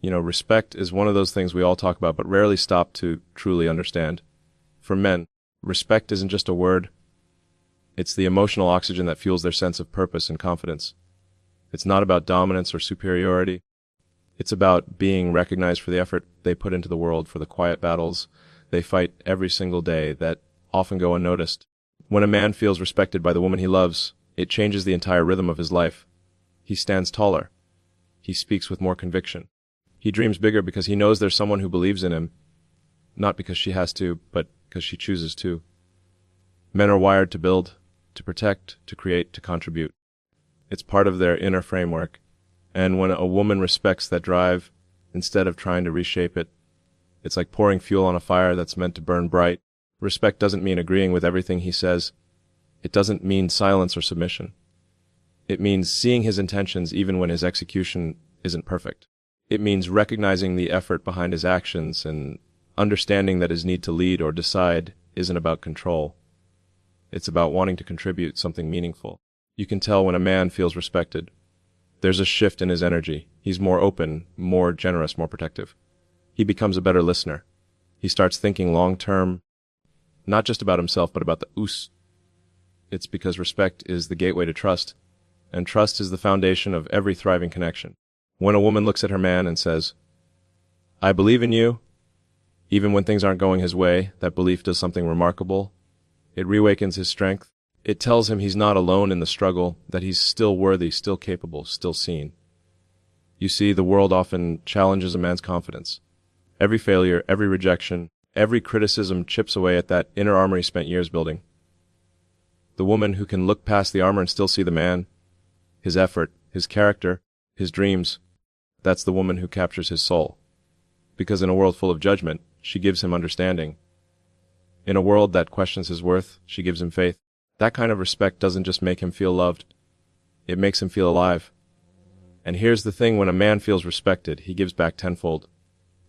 Respect is one of those things we all talk about but rarely stop to truly understand. For men, respect isn't just a word. It's the emotional oxygen that fuels their sense of purpose and confidence. It's not about dominance or superiority. It's about being recognized for the effort they put into the world, for the quiet battles they fight every single day that often go unnoticed. When a man feels respected by the woman he loves, it changes the entire rhythm of his life. He stands taller. He speaks with more conviction. He dreams bigger because he knows there's someone who believes in him, not because she has to, but because she chooses to. Men are wired to build, to protect, to create, to contribute. It's part of their inner framework. And when a woman respects that drive, instead of trying to reshape it, it's like pouring fuel on a fire that's meant to burn bright. Respect doesn't mean agreeing with everything he says. It doesn't mean silence or submission. It means seeing his intentions even when his execution isn't perfect. It means recognizing the effort behind his actions and understanding that his need to lead or decide isn't about control. It's about wanting to contribute something meaningful. You can tell when a man feels respected. There's a shift in his energy. He's more open, more generous, more protective. He becomes a better listener. He starts thinking long-term, not just about himself, but about the us. It's because respect is the gateway to trust, and trust is the foundation of every thriving connection. When a woman looks at her man and says, "I believe in you," even when things aren't going his way, that belief does something remarkable. It reawakens his strength. It tells him he's not alone in the struggle, that he's still worthy, still capable, still seen. You see, the world often challenges a man's confidence. Every failure, every rejection, every criticism chips away at that inner armor he spent years building. The woman who can look past the armor and still see the man, his effort, his character, his dreams, that's the woman who captures his soul. Because in a world full of judgment, she gives him understanding. In a world that questions his worth, she gives him faith. That kind of respect doesn't just make him feel loved, it makes him feel alive. And here's the thing, when a man feels respected, he gives back tenfold.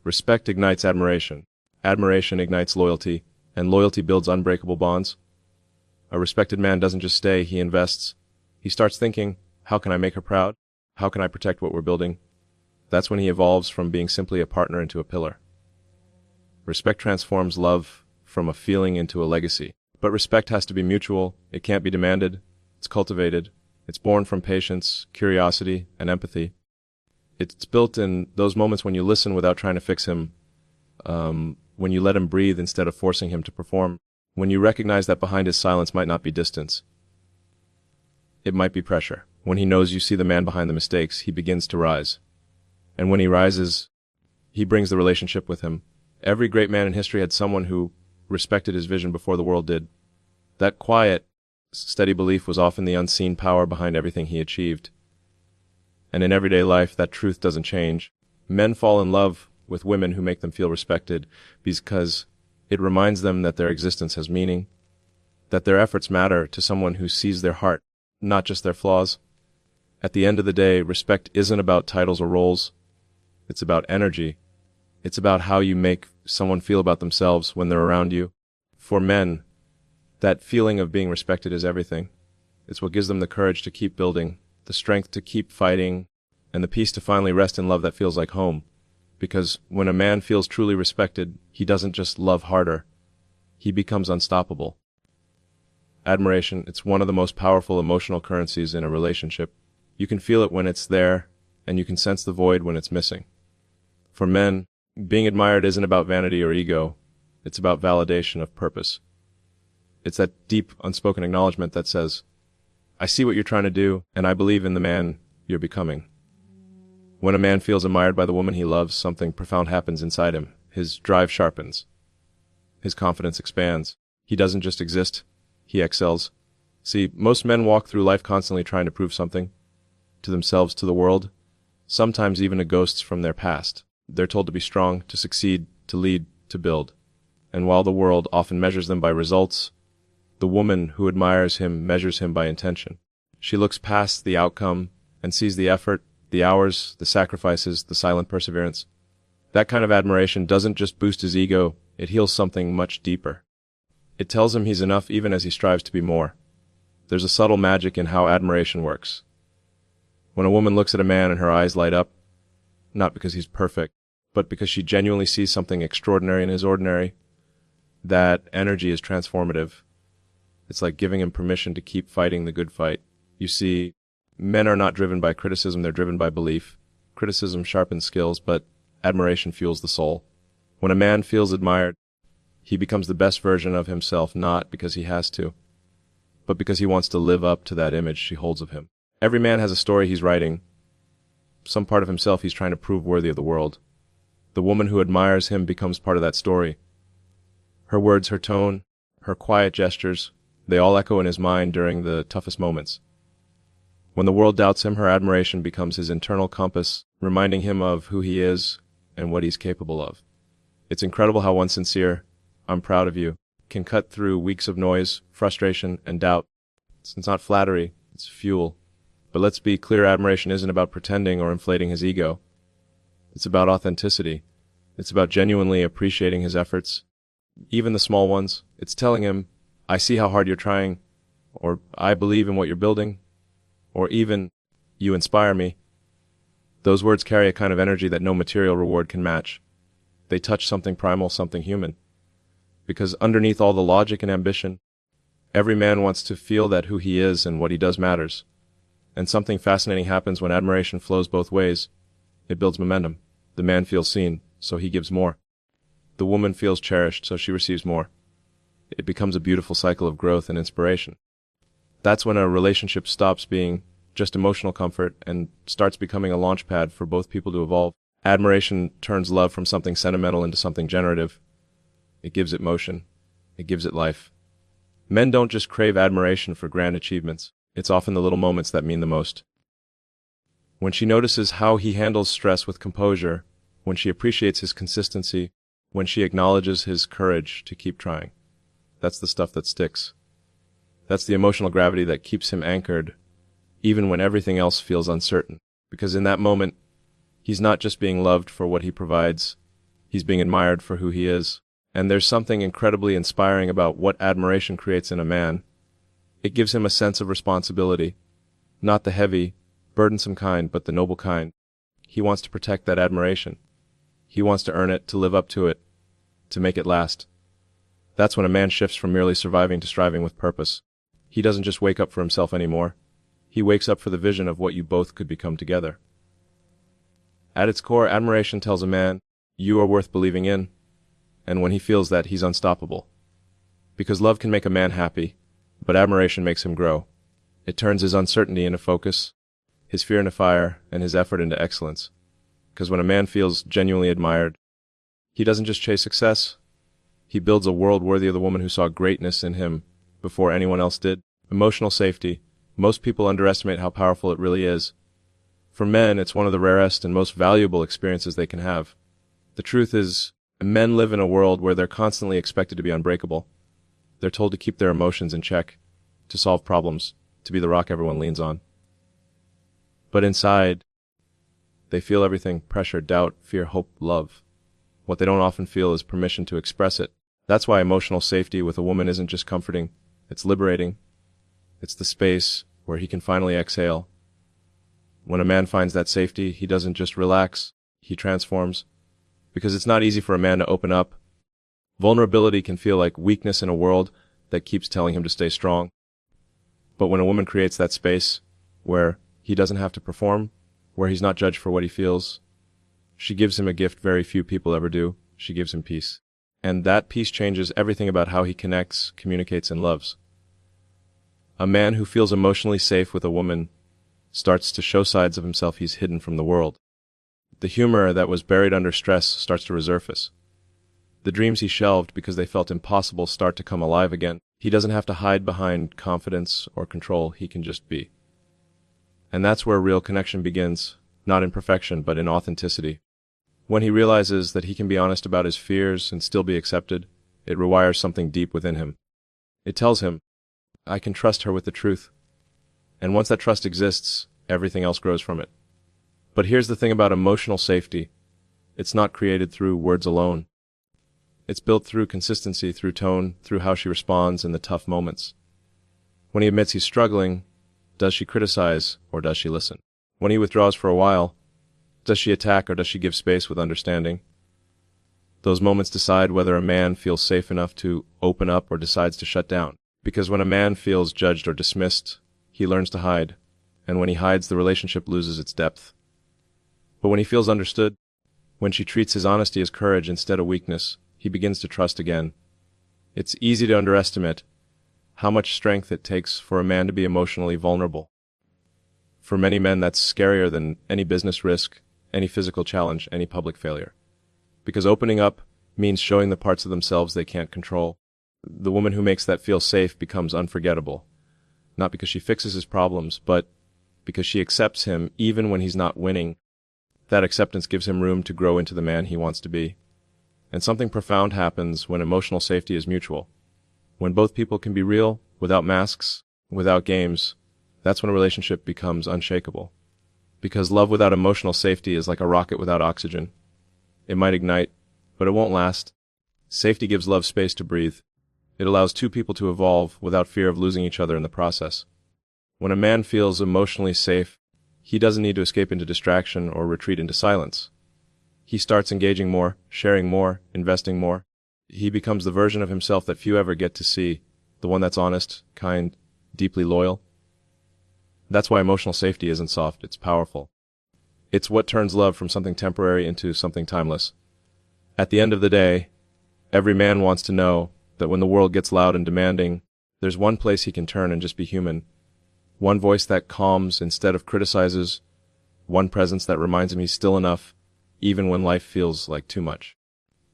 Respect ignites admiration. Admiration ignites loyalty, and loyalty builds unbreakable bonds. A respected man doesn't just stay, he invests. He starts thinking, how can I make her proud? How can I protect what we're building? That's when he evolves from being simply a partner into a pillar. Respect transforms love from a feeling into a legacy. But respect has to be mutual. It can't be demanded. It's cultivated. It's born from patience, curiosity, and empathy. It's built in those moments when you listen without trying to fix him, when you let him breathe instead of forcing him to perform, when you recognize that behind his silence might not be distance. It might be pressure. When he knows you see the man behind the mistakes, he begins to rise. And when he rises, he brings the relationship with him. Every great man in history had someone who respected his vision before the world did. That quiet, steady belief was often the unseen power behind everything he achieved. And in everyday life, that truth doesn't change. Men fall in love with women who make them feel respected because it reminds them that their existence has meaning, that their efforts matter to someone who sees their heart, not just their flaws. At the end of the day, respect isn't about titles or roles. It's about energy. It's about how you make someone feel about themselves when they're around you. For men, that feeling of being respected is everything. It's what gives them the courage to keep building, the strength to keep fighting, and the peace to finally rest in love that feels like home. Because when a man feels truly respected, he doesn't just love harder. He becomes unstoppable. Admiration, it's one of the most powerful emotional currencies in a relationship. You can feel it when it's there, and you can sense the void when it's missing. For men, being admired isn't about vanity or ego. It's about validation of purpose. It's that deep, unspoken acknowledgement that says, I see what you're trying to do, and I believe in the man you're becoming. When a man feels admired by the woman he loves, something profound happens inside him. His drive sharpens. His confidence expands. He doesn't just exist, he excels. See, most men walk through life constantly trying to prove something, to themselves, to the world, sometimes even to ghosts from their past. They're told to be strong, to succeed, to lead, to build. And while the world often measures them by results, the woman who admires him measures him by intention. She looks past the outcome and sees the effort, the hours, the sacrifices, the silent perseverance. That kind of admiration doesn't just boost his ego, it heals something much deeper. It tells him he's enough even as he strives to be more. There's a subtle magic in how admiration works. When a woman looks at a man and her eyes light up, not because he's perfect, but because she genuinely sees something extraordinary in his ordinary. That energy is transformative. It's like giving him permission to keep fighting the good fight. You see, men are not driven by criticism, they're driven by belief. Criticism sharpens skills, but admiration fuels the soul. When a man feels admired, he becomes the best version of himself, not because he has to, but because he wants to live up to that image she holds of him. Every man has a story he's writing, some part of himself he's trying to prove worthy of the world. The woman who admires him becomes part of that story. Her words, her tone, her quiet gestures, they all echo in his mind during the toughest moments. When the world doubts him, her admiration becomes his internal compass, reminding him of who he is and what he's capable of. It's incredible how one sincere, "I'm proud of you," can cut through weeks of noise, frustration, and doubt. It's not flattery, it's fuel. But let's be clear, admiration isn't about pretending or inflating his ego. It's about authenticity. It's about genuinely appreciating his efforts, even the small ones. It's telling him, "I see how hard you're trying," or "I believe in what you're building," or even, "You inspire me." Those words carry a kind of energy that no material reward can match. They touch something primal, something human. Because underneath all the logic and ambition, every man wants to feel that who he is and what he does matters. And something fascinating happens when admiration flows both ways. It builds momentum. The man feels seen, so he gives more. The woman feels cherished, so she receives more. It becomes a beautiful cycle of growth and inspiration. That's when a relationship stops being just emotional comfort and starts becoming a launch pad for both people to evolve. Admiration turns love from something sentimental into something generative. It gives it motion. It gives it life. Men don't just crave admiration for grand achievements. It's often the little moments that mean the most. When she notices how he handles stress with composure, when she appreciates his consistency, when she acknowledges his courage to keep trying. That's the stuff that sticks. That's the emotional gravity that keeps him anchored, even when everything else feels uncertain. Because in that moment, he's not just being loved for what he provides, he's being admired for who he is. And there's something incredibly inspiring about what admiration creates in a man. It gives him a sense of responsibility, not the heavy, burdensome kind, but the noble kind. He wants to protect that admiration. He wants to earn it, to live up to it, to make it last. That's when a man shifts from merely surviving to striving with purpose. He doesn't just wake up for himself anymore. He wakes up for the vision of what you both could become together. At its core, admiration tells a man, you are worth believing in. And when he feels that, he's unstoppable. Because love can make a man happy, but admiration makes him grow. It turns his uncertainty into focus, his fear into fire, and his effort into excellence. Because when a man feels genuinely admired, he doesn't just chase success, he builds a world worthy of the woman who saw greatness in him before anyone else did. Emotional safety. Most people underestimate how powerful it really is. For men, it's one of the rarest and most valuable experiences they can have. The truth is, men live in a world where they're constantly expected to be unbreakable. They're told to keep their emotions in check, to solve problems, to be the rock everyone leans on. But inside, they feel everything: pressure, doubt, fear, hope, love. What they don't often feel is permission to express it. That's why emotional safety with a woman isn't just comforting, it's liberating. It's the space where he can finally exhale. When a man finds that safety, he doesn't just relax, he transforms. Because it's not easy for a man to open up. Vulnerability can feel like weakness in a world that keeps telling him to stay strong. But when a woman creates that space where he doesn't have to perform, where he's not judged for what he feels, she gives him a gift very few people ever do. She gives him peace. And that peace changes everything about how he connects, communicates, and loves. A man who feels emotionally safe with a woman starts to show sides of himself he's hidden from the world. The humor that was buried under stress starts to resurface. The dreams he shelved because they felt impossible start to come alive again. He doesn't have to hide behind confidence or control, he can just be. And that's where real connection begins, not in perfection, but in authenticity. When he realizes that he can be honest about his fears and still be accepted, it rewires something deep within him. It tells him, I can trust her with the truth. And once that trust exists, everything else grows from it. But here's the thing about emotional safety. It's not created through words alone. It's built through consistency, through tone, through how she responds in the tough moments. When he admits he's struggling, does she criticize or does she listen? When he withdraws for a while, Does she attack or does she give space with understanding? Those moments decide whether a man feels safe enough to open up or decides to shut down. Because when a man feels judged or dismissed, he learns to hide, and when he hides, the relationship loses its depth. But when he feels understood, when she treats his honesty as courage instead of weakness, he begins to trust again. It's easy to underestimate how much strength it takes for a man to be emotionally vulnerable. For many men, that's scarier than any business risk, any physical challenge, any public failure. Because opening up means showing the parts of themselves they can't control. The woman who makes that feel safe becomes unforgettable, not because she fixes his problems, but because she accepts him even when he's not winning. That acceptance gives him room to grow into the man he wants to be. And something profound happens when emotional safety is mutual. When both people can be real, without masks, without games, that's when a relationship becomes unshakable. Because love without emotional safety is like a rocket without oxygen. It might ignite, but it won't last. Safety gives love space to breathe. It allows two people to evolve without fear of losing each other in the process. When a man feels emotionally safe, he doesn't need to escape into distraction or retreat into silence. He starts engaging more, sharing more, investing more. He becomes the version of himself that few ever get to see, the one that's honest, kind, deeply loyal. That's why emotional safety isn't soft, it's powerful. It's what turns love from something temporary into something timeless. At the end of the day, every man wants to know that when the world gets loud and demanding, there's one place he can turn and just be human. One voice that calms instead of criticizes. One presence that reminds him he's still enough, even when life feels like too much.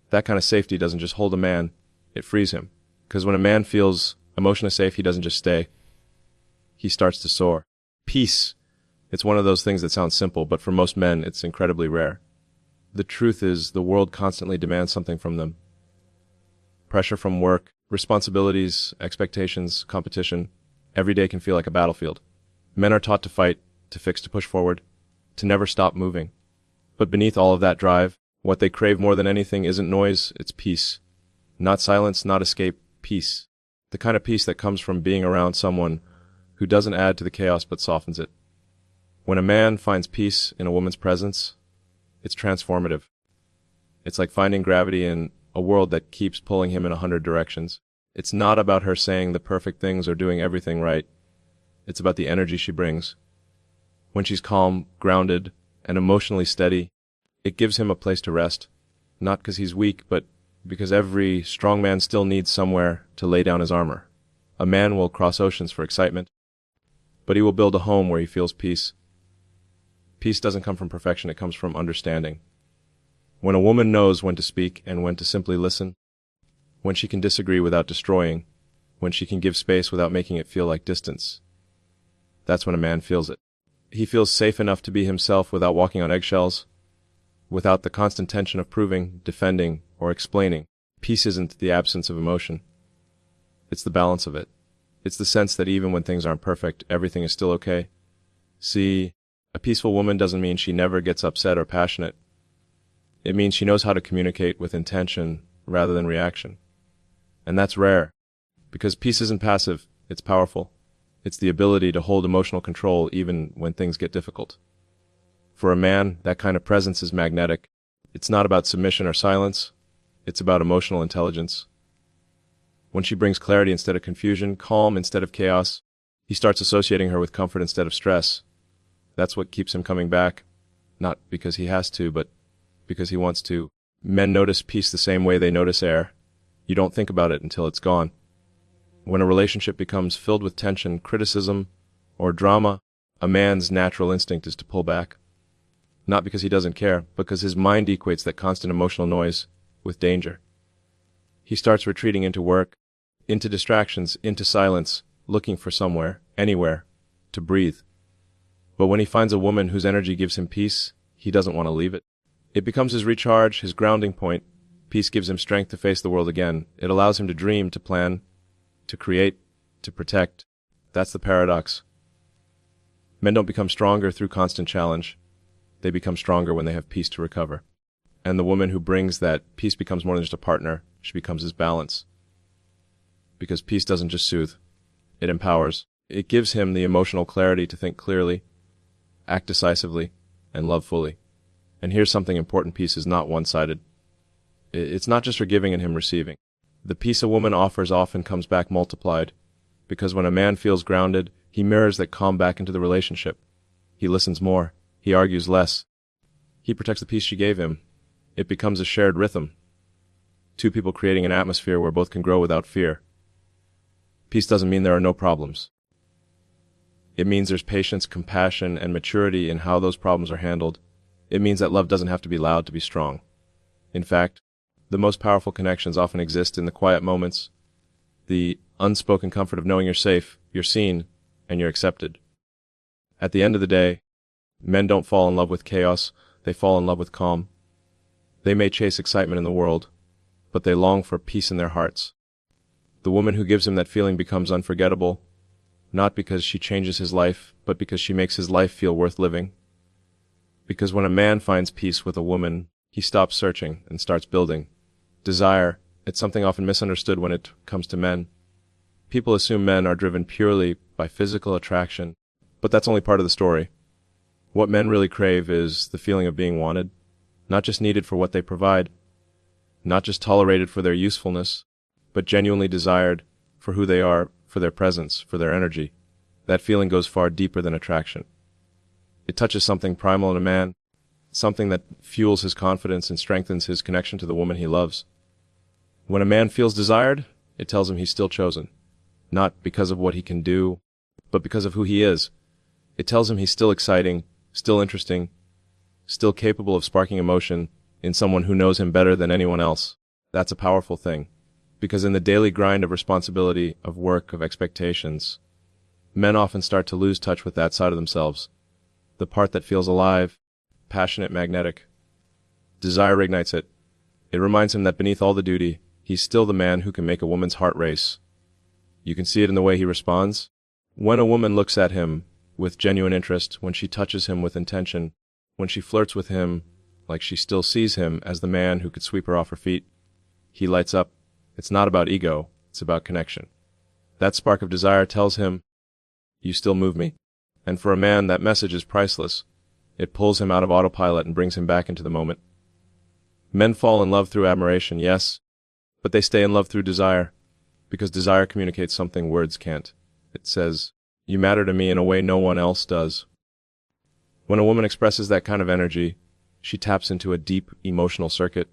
That kind of safety doesn't just hold a man, it frees him. Because when a man feels emotionally safe, he doesn't just stay. He starts to soar. Peace. It's one of those things that sounds simple, but for most men, it's incredibly rare. The truth is, the world constantly demands something from them. Pressure from work, responsibilities, expectations, competition. Every day can feel like a battlefield. Men are taught to fight, to fix, to push forward, to never stop moving. But beneath all of that drive, what they crave more than anything isn't noise, it's peace. Not silence, not escape, peace. The kind of peace that comes from being around someone who doesn't add to the chaos but softens it. When a man finds peace in a woman's presence, it's transformative. It's like finding gravity in a world that keeps pulling him in 100 directions. It's not about her saying the perfect things or doing everything right. It's about the energy she brings. When she's calm, grounded, and emotionally steady, it gives him a place to rest. Not because he's weak, but because every strong man still needs somewhere to lay down his armor. A man will cross oceans for excitement, but he will build a home where he feels peace. Peace doesn't come from perfection, it comes from understanding. When a woman knows when to speak and when to simply listen, when she can disagree without destroying, when she can give space without making it feel like distance, that's when a man feels it. He feels safe enough to be himself without walking on eggshells, without the constant tension of proving, defending, or explaining. Peace isn't the absence of emotion. It's the balance of it. It's the sense that even when things aren't perfect, everything is still okay. See, a peaceful woman doesn't mean she never gets upset or passionate. It means she knows how to communicate with intention rather than reaction. And that's rare, because peace isn't passive, it's powerful. It's the ability to hold emotional control even when things get difficult. For a man, that kind of presence is magnetic. It's not about submission or silence, it's about emotional intelligence. When she brings clarity instead of confusion, calm instead of chaos, he starts associating her with comfort instead of stress. That's what keeps him coming back, not because he has to, but because he wants to. Men notice peace the same way they notice air. You don't think about it until it's gone. When a relationship becomes filled with tension, criticism, or drama, a man's natural instinct is to pull back. Not because he doesn't care, but because his mind equates that constant emotional noise with danger. He starts retreating into work, into distractions, into silence, looking for somewhere, anywhere, to breathe. But when he finds a woman whose energy gives him peace, he doesn't want to leave it. It becomes his recharge, his grounding point. Peace gives him strength to face the world again. It allows him to dream, to plan, to create, to protect. That's the paradox. Men don't become stronger through constant challenge. They become stronger when they have peace to recover. And the woman who brings that peace becomes more than just a partner. She becomes his balance. Because peace doesn't just soothe. It empowers. It gives him the emotional clarity to think clearly, act decisively, and love fully. And here's something important: peace is not one-sided. It's not just her giving and him receiving. The peace a woman offers often comes back multiplied, because when a man feels grounded, he mirrors that calm back into the relationship. He listens more. He argues less. He protects the peace she gave him. It becomes a shared rhythm. Two people creating an atmosphere where both can grow without fear. Peace doesn't mean there are no problems. It means there's patience, compassion, and maturity in how those problems are handled. It means that love doesn't have to be loud to be strong. In fact, the most powerful connections often exist in the quiet moments, the unspoken comfort of knowing you're safe, you're seen, and you're accepted. At the end of the day, men don't fall in love with chaos, they fall in love with calm. They may chase excitement in the world, but they long for peace in their hearts. The woman who gives him that feeling becomes unforgettable, not because she changes his life, but because she makes his life feel worth living. Because when a man finds peace with a woman, he stops searching and starts building. Desire, it's something often misunderstood when it comes to men. People assume men are driven purely by physical attraction, but that's only part of the story. What men really crave is the feeling of being wanted, not just needed for what they provide, not just tolerated for their usefulness, but genuinely desired for who they are, for their presence, for their energy. That feeling goes far deeper than attraction. It touches something primal in a man, something that fuels his confidence and strengthens his connection to the woman he loves. When a man feels desired, it tells him he's still chosen, not because of what he can do, but because of who he is. It tells him he's still exciting, still interesting, still capable of sparking emotion in someone who knows him better than anyone else. That's a powerful thing, because in the daily grind of responsibility, of work, of expectations, men often start to lose touch with that side of themselves, the part that feels alive, passionate, magnetic. Desire ignites it. It reminds him that beneath all the duty, he's still the man who can make a woman's heart race. You can see it in the way he responds. When a woman looks at him with genuine interest, when she touches him with intention, when she flirts with him like she still sees him as the man who could sweep her off her feet, he lights up. It's not about ego, it's about connection. That spark of desire tells him, "You still move me." And for a man, that message is priceless. It pulls him out of autopilot and brings him back into the moment. Men fall in love through admiration, yes, but they stay in love through desire, because desire communicates something words can't. It says, "You matter to me in a way no one else does." When a woman expresses that kind of energy, she taps into a deep emotional circuit.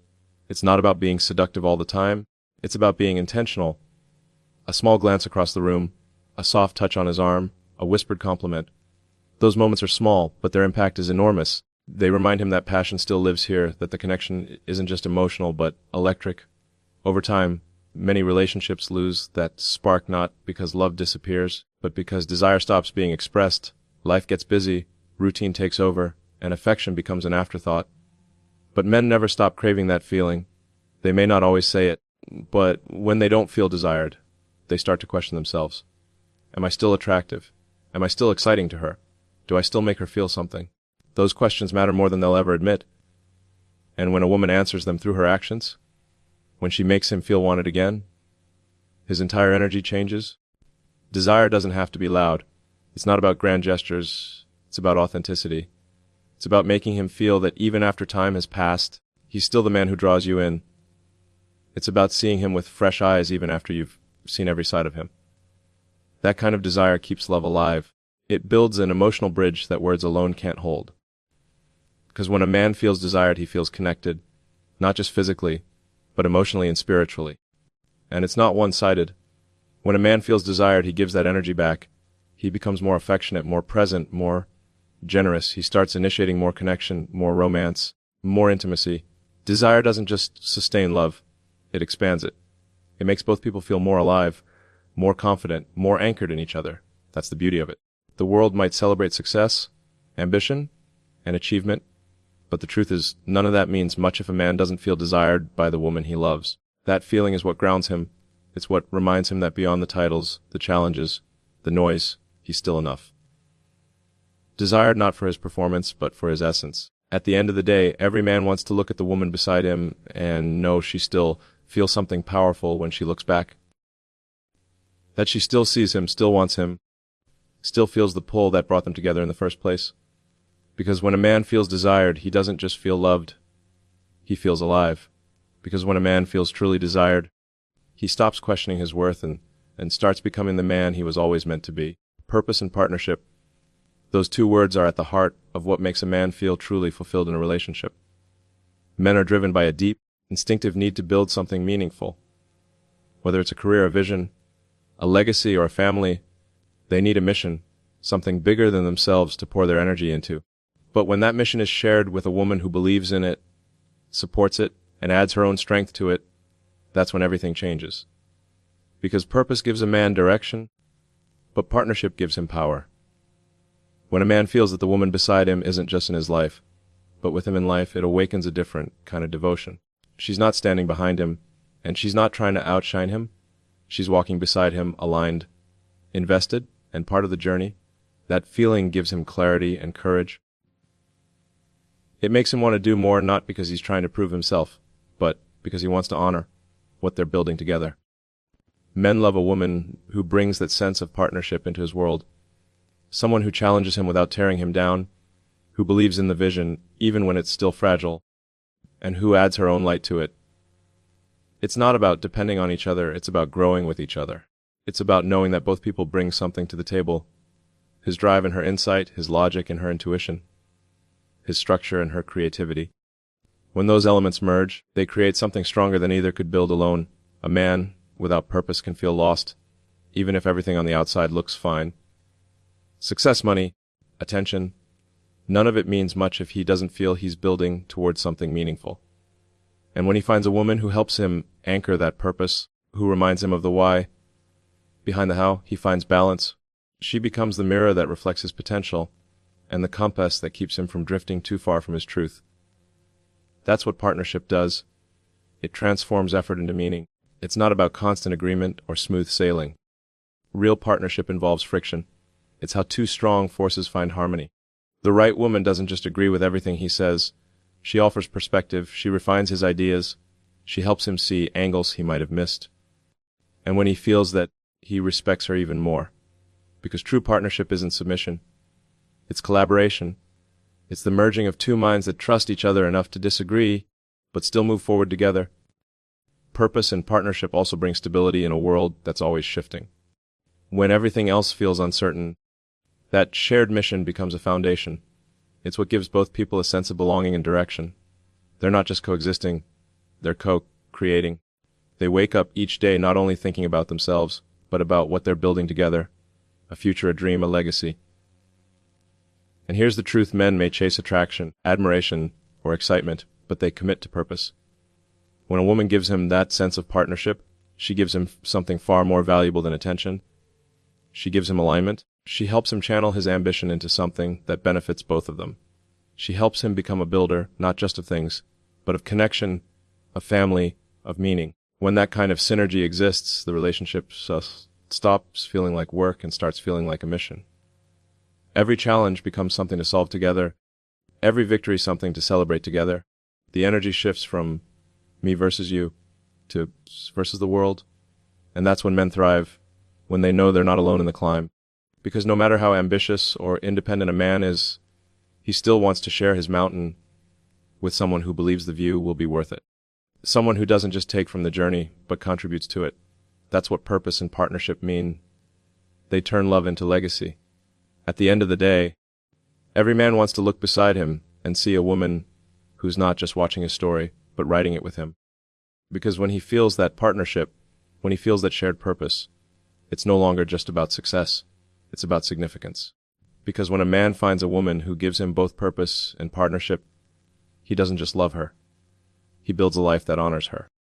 It's not about being seductive all the time, it's about being intentional. A small glance across the room, a soft touch on his arm, a whispered compliment. Those moments are small, but their impact is enormous. They remind him that passion still lives here, that the connection isn't just emotional, but electric. Over time, many relationships lose that spark, not because love disappears, but because desire stops being expressed. Life gets busy, routine takes over, and affection becomes an afterthought. But men never stop craving that feeling. They may not always say it, but when they don't feel desired, they start to question themselves. Am I still attractive? Am I still exciting to her? Do I still make her feel something? Those questions matter more than they'll ever admit. And when a woman answers them through her actions, when she makes him feel wanted again, his entire energy changes. Desire doesn't have to be loud. It's not about grand gestures. It's about authenticity. It's about making him feel that even after time has passed, he's still the man who draws you in. It's about seeing him with fresh eyes even after you've seen every side of him. That kind of desire keeps love alive. It builds an emotional bridge that words alone can't hold. Because when a man feels desired, he feels connected, not just physically, but emotionally and spiritually. And it's not one-sided. When a man feels desired, he gives that energy back. He becomes more affectionate, more present, more generous. He starts initiating more connection, more romance, more intimacy. Desire doesn't just sustain love, it expands it. It makes both people feel more alive, more confident, more anchored in each other. That's the beauty of it. The world might celebrate success, ambition, and achievement, but the truth is, none of that means much if a man doesn't feel desired by the woman he loves. That feeling is what grounds him. It's what reminds him that beyond the titles, the challenges, the noise, he's still enough. Desired not for his performance, but for his essence. At the end of the day, every man wants to look at the woman beside him and know she still feels something powerful when she looks back. That she still sees him, still wants him, still feels the pull that brought them together in the first place. Because when a man feels desired, he doesn't just feel loved, he feels alive. Because when a man feels truly desired, he stops questioning his worth and starts becoming the man he was always meant to be. Purpose and partnership. Those two words are at the heart of what makes a man feel truly fulfilled in a relationship. Men are driven by a deep, instinctive need to build something meaningful. Whether it's a career, a vision, a legacy, or a family, they need a mission, something bigger than themselves to pour their energy into. But when that mission is shared with a woman who believes in it, supports it, and adds her own strength to it, that's when everything changes. Because purpose gives a man direction, but partnership gives him power. When a man feels that the woman beside him isn't just in his life, but with him in life, it awakens a different kind of devotion. She's not standing behind him, and she's not trying to outshine him. She's walking beside him, aligned, invested, and part of the journey. That feeling gives him clarity and courage. It makes him want to do more, not because he's trying to prove himself, but because he wants to honor what they're building together. Men love a woman who brings that sense of partnership into his world. Someone who challenges him without tearing him down, who believes in the vision even when it's still fragile, and who adds her own light to it. It's not about depending on each other, it's about growing with each other. It's about knowing that both people bring something to the table. His drive and her insight, his logic and her intuition, his structure and her creativity. When those elements merge, they create something stronger than either could build alone. A man without purpose can feel lost, even if everything on the outside looks fine. Success, money, attention, none of it means much if he doesn't feel he's building towards something meaningful. And when he finds a woman who helps him anchor that purpose, who reminds him of the why behind the how, he finds balance. She becomes the mirror that reflects his potential, and the compass that keeps him from drifting too far from his truth. That's what partnership does. It transforms effort into meaning. It's not about constant agreement or smooth sailing. Real partnership involves friction. It's how two strong forces find harmony. The right woman doesn't just agree with everything he says. She offers perspective, she refines his ideas, she helps him see angles he might have missed. And when he feels that, he respects her even more. Because true partnership isn't submission. It's collaboration. It's the merging of two minds that trust each other enough to disagree, but still move forward together. Purpose and partnership also bring stability in a world that's always shifting. When everything else feels uncertain, that shared mission becomes a foundation. It's what gives both people a sense of belonging and direction. They're not just coexisting, they're co-creating. They wake up each day not only thinking about themselves, but about what they're building together, a future, a dream, a legacy. And here's the truth: men may chase attraction, admiration, or excitement, but they commit to purpose. When a woman gives him that sense of partnership, she gives him something far more valuable than attention. She gives him alignment. She helps him channel his ambition into something that benefits both of them. She helps him become a builder, not just of things, but of connection, of family, of meaning. When that kind of synergy exists, the relationship stops feeling like work and starts feeling like a mission. Every challenge becomes something to solve together. Every victory something to celebrate together. The energy shifts from me versus you to versus the world. And that's when men thrive, when they know they're not alone in the climb. Because no matter how ambitious or independent a man is, he still wants to share his mountain with someone who believes the view will be worth it. Someone who doesn't just take from the journey, but contributes to it. That's what purpose and partnership mean. They turn love into legacy. At the end of the day, every man wants to look beside him and see a woman who's not just watching his story, but writing it with him. Because when he feels that partnership, when he feels that shared purpose, it's no longer just about success, it's about significance. Because when a man finds a woman who gives him both purpose and partnership, he doesn't just love her, he builds a life that honors her.